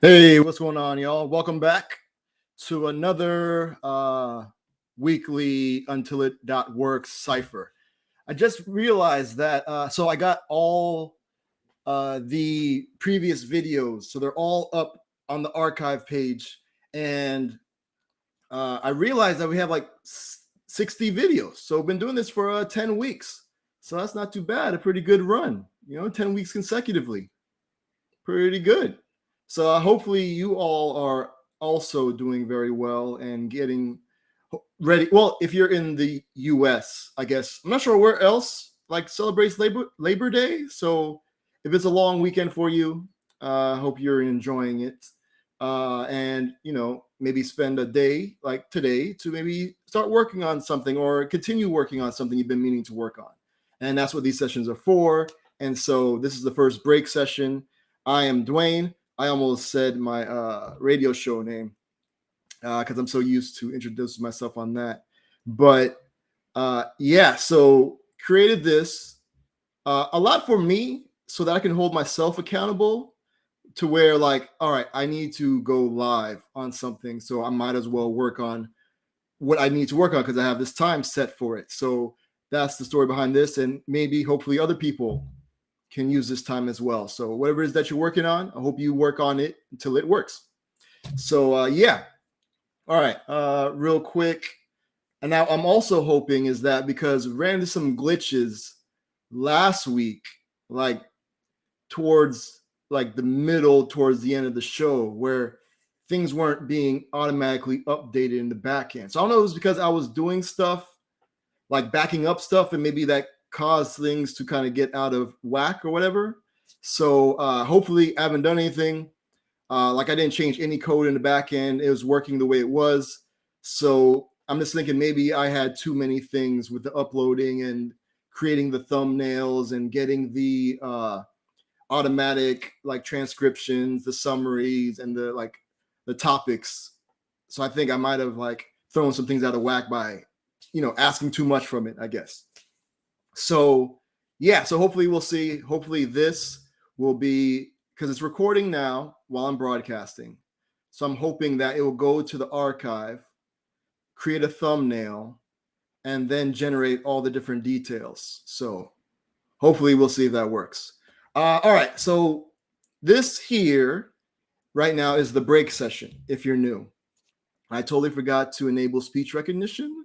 Hey, what's going on, y'all? Welcome back to another weekly untilit.works Cipher. I just realized that, so I got all the previous videos, so they're all up on the archive page, and I realized that we have like 60 videos. So we've been doing this for 10 weeks. So that's not too bad, a pretty good run, 10 weeks consecutively. Pretty good. So hopefully you all are also doing very well and getting ready. Well, if you're in the US, I guess I'm not sure where else like celebrates Labor Day. So if it's a long weekend for you, I hope you're enjoying it. And maybe spend a day like today to maybe start working on something or continue working on something you've been meaning to work on. And that's what these sessions are for. And so this is the first break session. I am Dwayne. I almost said my radio show name because I'm so used to introducing myself on that. But yeah, so created this a lot for me so that I can hold myself accountable to where like, all right, I need to go live on something. So I might as well work on what I need to work on because I have this time set for it. So that's the story behind this. And maybe hopefully other people can use this time as well. So whatever it is that you're working on, I hope you work on it until it works. So yeah. All right. Real quick. And now I'm also hoping is that because we ran into some glitches last week, like towards like the middle, towards the end of the show, where things weren't being automatically updated in the backend. So I don't know if it was because I was doing stuff like backing up stuff and maybe that caused things to kind of get out of whack or whatever. So hopefully I haven't done anything. Like I didn't change any code in the back end. It was working the way it was. So I'm just thinking maybe I had too many things with the uploading and creating the thumbnails and getting the automatic like transcriptions, the summaries, and the topics. So I think I might have like thrown some things out of whack by asking too much from it, I guess. So yeah, so hopefully we'll see. Hopefully this will be, because it's recording now while I'm broadcasting. So I'm hoping that it will go to the archive, create a thumbnail, and then generate all the different details. So hopefully we'll see if that works. All right, so this here right now is the break session if you're new. I totally forgot to enable speech recognition.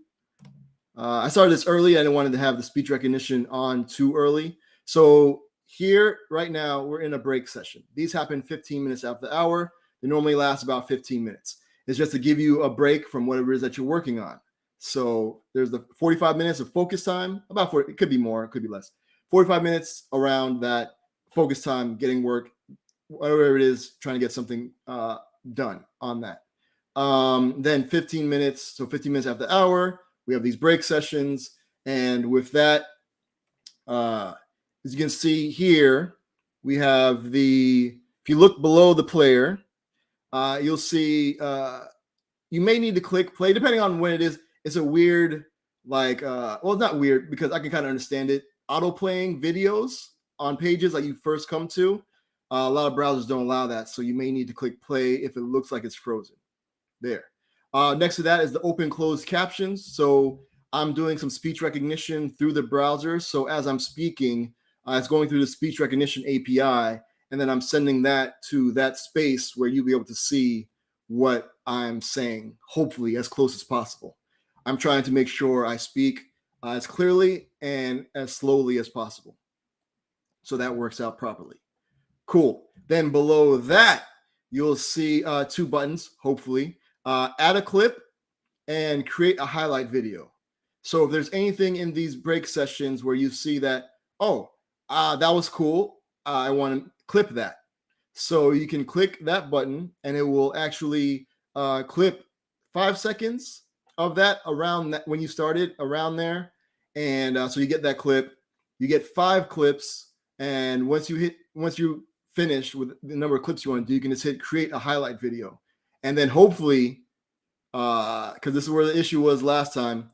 I started this early. I didn't want to have the speech recognition on too early. So here right now, we're in a break session. These happen 15 minutes after the hour. They normally last about 15 minutes. It's just to give you a break from whatever it is that you're working on. So there's the 45 minutes of focus time, about 40, it could be more, it could be less. 45 minutes around that focus time, getting work, whatever it is, trying to get something done on that. Then 15 minutes, so 15 minutes after the hour, we have these break sessions. And with that, as you can see here, we have if you look below the player, you'll see you may need to click play depending on when it is. It's a weird, well, it's not weird because I can kind of understand it. Auto playing videos on pages like you first come to. A lot of browsers don't allow that. So you may need to click play if it looks like it's frozen. There. Next to that is the open closed captions. So I'm doing some speech recognition through the browser. So as I'm speaking, it's going through the speech recognition API, and then I'm sending that to that space where you'll be able to see what I'm saying, hopefully as close as possible. I'm trying to make sure I speak as clearly and as slowly as possible. So that works out properly. Cool. Then below that, you'll see two buttons, hopefully. Add a clip and create a highlight video. So if there's anything in these break sessions where you see that, that was cool, I want to clip that. So you can click that button and it will actually clip 5 seconds of that around that when you started around there. And so you get that clip, you get 5 clips. And once you finish with the number of clips you want to do, you can just hit create a highlight video. And then hopefully, because this is where the issue was last time,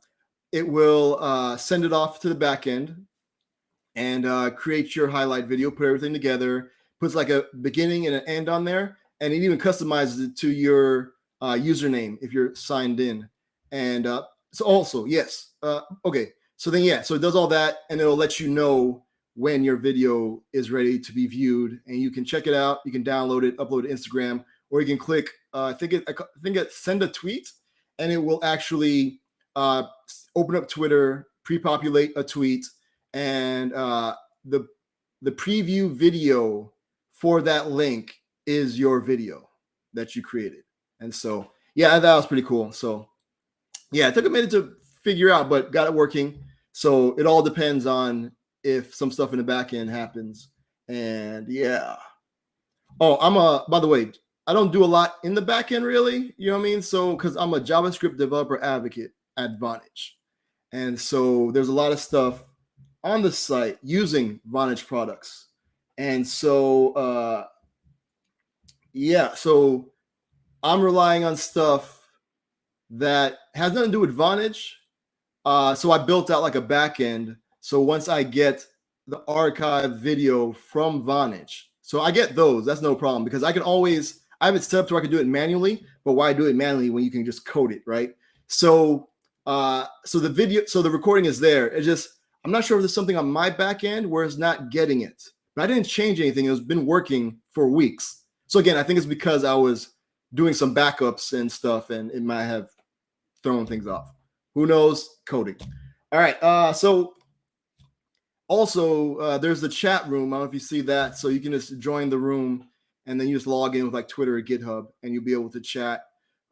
it will send it off to the back end and create your highlight video, put everything together, puts like a beginning and an end on there. and it even customizes it to your username if you're signed in. And so also, yes, okay. So then, yeah, so it does all that, and it'll let you know when your video is ready to be viewed, and you can check it out. You can download it, upload it to Instagram, or you can click. I think it send a tweet, and it will actually open up Twitter, pre-populate a tweet, and the preview video for that link is your video that you created. And so, yeah, that was pretty cool. So, yeah, it took a minute to figure out, but got it working. So it all depends on if some stuff in the back end happens. And yeah. Oh, by the way, I don't do a lot in the back end really. You know what I mean? So, because I'm a JavaScript developer advocate at Vonage. And so there's a lot of stuff on the site using Vonage products. And so, yeah, so I'm relying on stuff that has nothing to do with Vonage. So I built out like a backend. So once I get the archive video from Vonage, so I get those, that's no problem, because I have it set up to I can do it manually, but why do it manually when you can just code it, right? So the recording is there. It's just, I'm not sure if there's something on my back end where it's not getting it, but I didn't change anything. It's been working for weeks. So again, I think it's because I was doing some backups and stuff, and it might have thrown things off. Who knows? Coding. All right. So also there's the chat room. I don't know if you see that. So you can just join the room, and then you just log in with like Twitter or GitHub, and you'll be able to chat.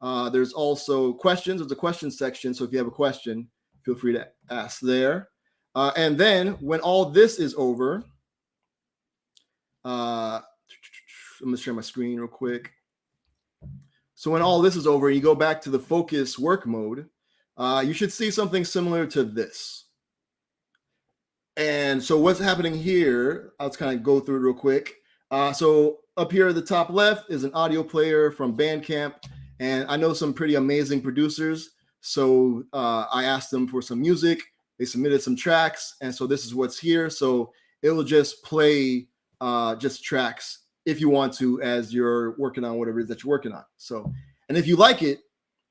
There's also questions. There's a question section. So if you have a question, feel free to ask there. And then when all this is over, I'm going to share my screen real quick. So when all this is over, you go back to the focus work mode, you should see something similar to this. And so what's happening here, I'll just kind of go through it real quick. So up here at the top left is an audio player from Bandcamp. And I know some pretty amazing producers. So I asked them for some music. They submitted some tracks. And so this is what's here. So it will just play just tracks if you want to, as you're working on whatever it is that you're working on. So, and if you like it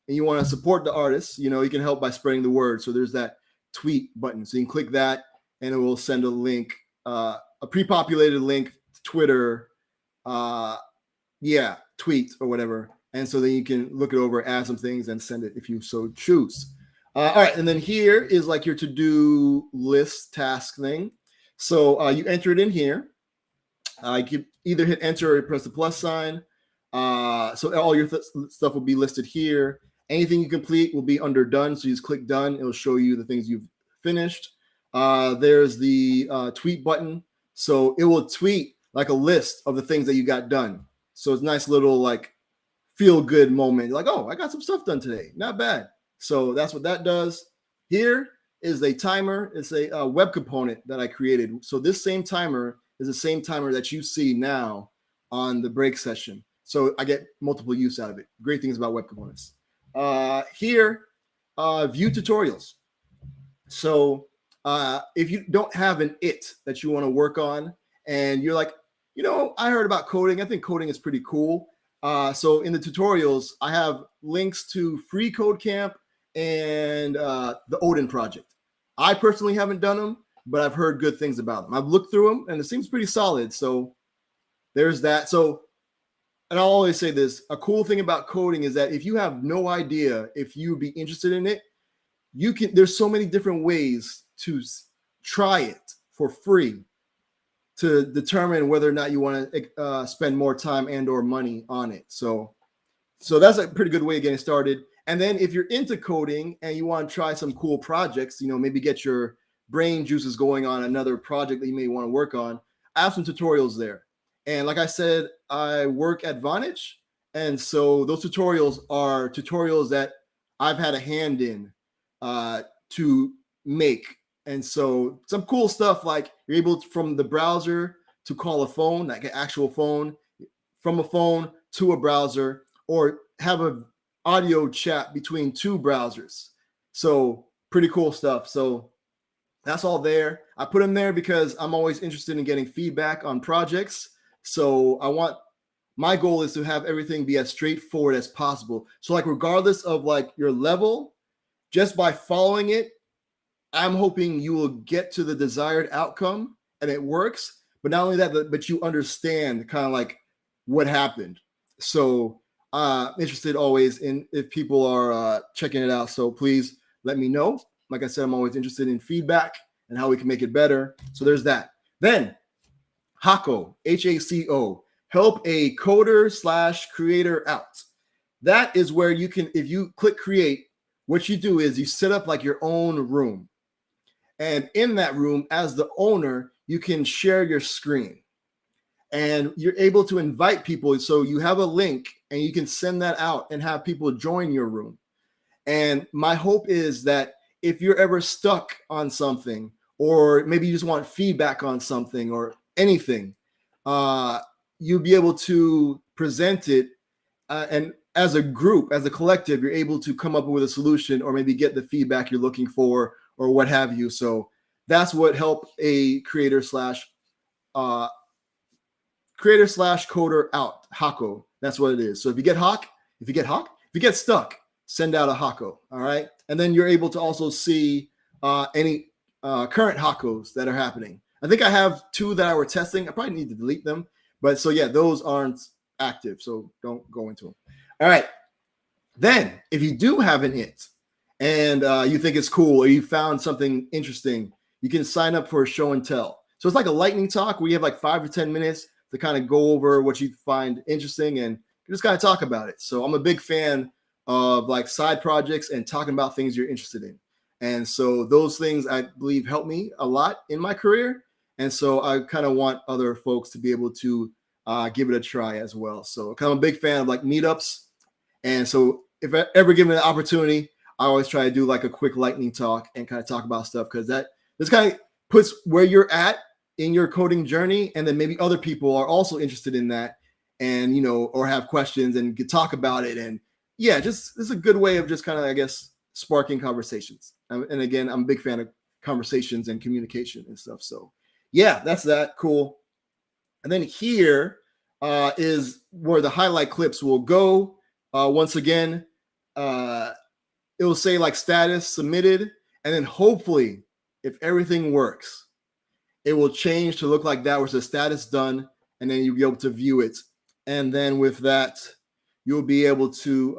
and you want to support the artist, you can help by spreading the word. So there's that tweet button. So you can click that and it will send a link, a pre-populated link to Twitter, tweet or whatever. And so then you can look it over, add some things, and send it if you so choose. All right, and then here is like your to-do list task thing. So you enter it in here. You can either hit enter or press the plus sign. So all your stuff will be listed here. Anything you complete will be under done. So you just click done. It'll show you the things you've finished. There's the tweet button. So it will tweet like a list of the things that you got done. So it's a nice little like feel good moment. Like, oh, I got some stuff done today. Not bad. So that's what that does. Here is a timer. It's a web component that I created. So this same timer is the same timer that you see now on the break session. So I get multiple use out of it. Great things about web components. Here, view tutorials. So if you don't have an it that you want to work on, and you're like, I heard about coding. I think coding is pretty cool. So in the tutorials, I have links to Free Code Camp and the Odin project. I personally haven't done them, but I've heard good things about them. I've looked through them, and it seems pretty solid. So there's that. So, and I'll always say this, a cool thing about coding is that if you have no idea if you'd be interested in it, there's so many different ways to try it for free to determine whether or not you want to spend more time and or money on it. So that's a pretty good way of getting started. And then if you're into coding and you want to try some cool projects, maybe get your brain juices going on another project that you may want to work on, I have some tutorials there. And like I said, I work at Vonage. And so those tutorials are tutorials that I've had a hand in to make. And so some cool stuff, like you're able to, from the browser to call a phone, like an actual phone, from a phone to a browser, or have an audio chat between two browsers. So pretty cool stuff. So that's all there. I put them there because I'm always interested in getting feedback on projects. So I want my goal is to have everything be as straightforward as possible. So like regardless of like your level, just by following it, I'm hoping you will get to the desired outcome and it works. But not only that, but you understand kind of like what happened. So interested always in if people are checking it out. So please let me know. Like I said, I'm always interested in feedback and how we can make it better. So there's that. Then Haco, HACO, help a coder / creator out. That is where you can, if you click create, what you do is you set up like your own room. And in that room, as the owner, you can share your screen and you're able to invite people. So you have a link and you can send that out and have people join your room. And my hope is that if you're ever stuck on something, or maybe you just want feedback on something or anything, you'll be able to present it. And as a group, as a collective, you're able to come up with a solution or maybe get the feedback you're looking for or what have you. So that's what help a creator / coder out, Haco. That's what it is. So if you get stuck, send out a Haco. All right. And then you're able to also see any current Hacos that are happening. I think I have 2 that I were testing. I probably need to delete them. But so yeah, those aren't active. So don't go into them. All right. Then if you do have an it and you think it's cool or you found something interesting, you can sign up for a show and tell. So it's like a lightning talk where you have like 5 or 10 minutes to kind of go over what you find interesting and just kind of talk about it. So I'm a big fan of like side projects and talking about things you're interested in. And so those things I believe help me a lot in my career. And so I kind of want other folks to be able to give it a try as well. So I'm kind of a big fan of like meetups. And so if I ever given an opportunity, I always try to do like a quick lightning talk and kind of talk about stuff because this kind of puts where you're at in your coding journey. And then maybe other people are also interested in that and, or have questions and could talk about it. And yeah, just it's a good way of just kind of, I guess, sparking conversations. And again, I'm a big fan of conversations and communication and stuff. So yeah, that's that. Cool. And then here is where the highlight clips will go. Once again, it will say like status submitted. And then hopefully, if everything works, it will change to look like that where it says status done. And then you'll be able to view it. And then with that, you'll be able to,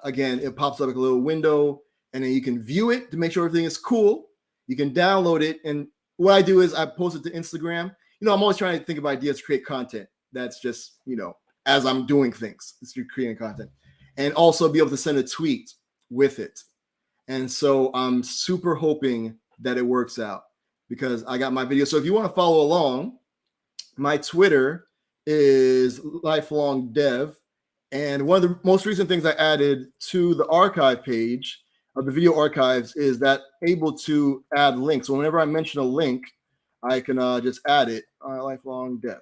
again, it pops up like a little window. And then you can view it to make sure everything is cool. You can download it. And what I do is I post it to Instagram. I'm always trying to think of ideas to create content. That's just, as I'm doing things, it's creating content. And also be able to send a tweet with it. And so I'm super hoping that it works out because I got my video. So if you want to follow along, my Twitter is lifelong dev. And one of the most recent things I added to the archive page of the video archives is that able to add links. So whenever I mention a link, I can just add it, lifelong dev.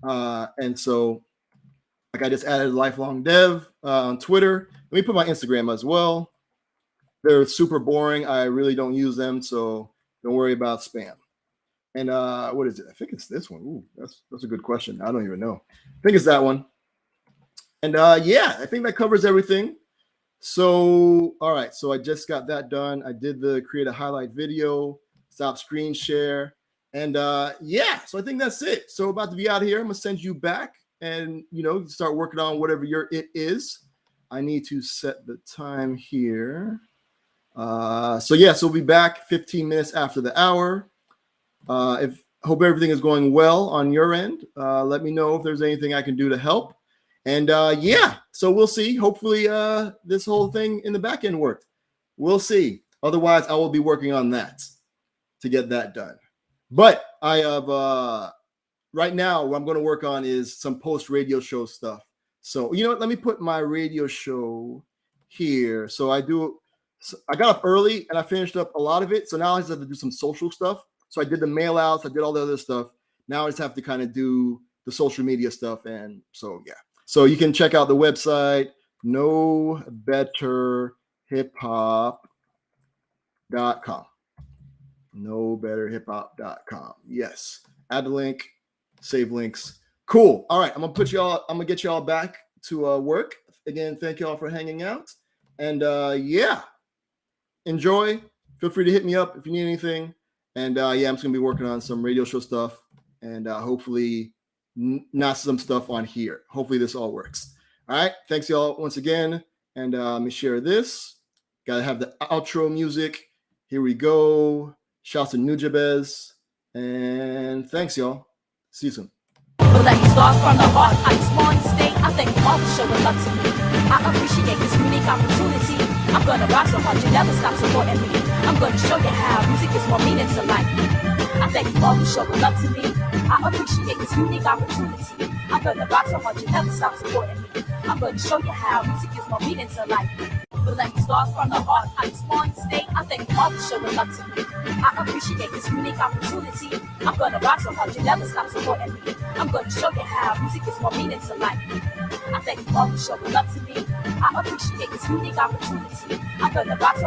And so like I just added lifelong dev on Twitter. Let me put my Instagram as well. They're super boring. I really don't use them, so don't worry about spam. And what is it? I think it's this one. Ooh, that's a good question. I don't even know. I think it's that one. And yeah, I think that covers everything. So, all right. So I just got that done. I did the create a highlight video, stop screen share. And yeah, so I think that's it. So about to be out of here. I'm going to send you back and, start working on whatever your it is. I need to set the time here. So yeah, so we'll be back 15 minutes after the hour. Hope everything is going well on your end. Let me know if there's anything I can do to help. And yeah, so we'll see. Hopefully this whole thing in the back end worked. We'll see. Otherwise, I will be working on that to get that done. But I have right now what I'm going to work on is some post radio show stuff. So you know what? Let me put my radio show here. So I got up early and I finished up a lot of it. So now I just have to do some social stuff. So I did the mail outs, I did all the other stuff. Now I just have to kind of do the social media stuff. And so yeah. So you can check out the website, nobetterhiphop.com. Nobetterhiphop.com. Yes. Add the link, save links. Cool. All right, I'm gonna get y'all back to work. Again, thank y'all for hanging out. And yeah, enjoy. Feel free to hit me up if you need anything. And yeah, I'm just gonna be working on some radio show stuff and hopefully not some stuff on here. Hopefully this all works. All right, thanks y'all once again. And let me share this. Gotta have the outro music. Here we go. Shouts to Nujabez. And thanks y'all. See you soon. But let me start from the heart. I just want to stay. I thank you all for showing love to me. I appreciate this unique opportunity. I'm gonna rock so hard you never stop supporting me. I'm gonna show you how music is more meaning to life. I thank you all for showing love to me. I appreciate this unique opportunity. I'm gonna rock so hard you never stop supporting me. I'm gonna show you how music is more meaning to life. But let me start from the heart. I just want to stay. I thank you all for showing love to me. I appreciate this unique opportunity. I'm gonna rock so hard you never stop supporting me. I'm gonna show you how music is more meaning to life. I thank you all for showing love to me. I appreciate this unique opportunity. I'm gonna rock so